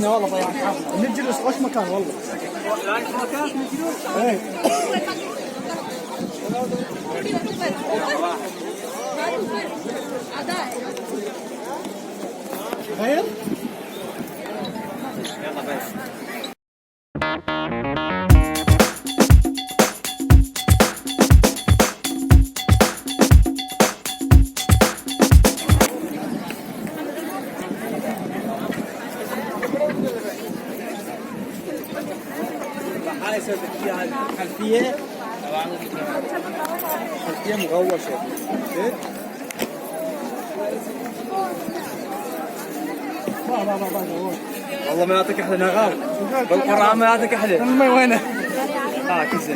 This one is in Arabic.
ضيعنا والله ضيعنا. نجلس وش مكان والله. لا مكان نجلس. ايه. خير؟ يلا بس. هاي سويت فيها الخلفية طبعا خلفية مغوشة. والله ما يعطيك احلى نغام بالقرآن ما يعطيك احلى. المي وينه؟ كذا.